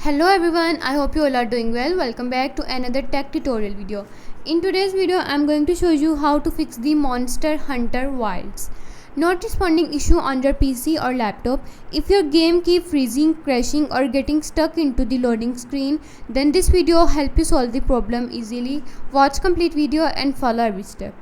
Hello everyone, I hope you all are doing well. Welcome back to another tech tutorial video. In today's video, I'm going to show you how to fix the Monster Hunter Wilds not responding issue on your PC or laptop. If your game keep freezing, crashing or getting stuck into the loading screen, then this video will help you solve the problem easily. Watch complete video and follow every step.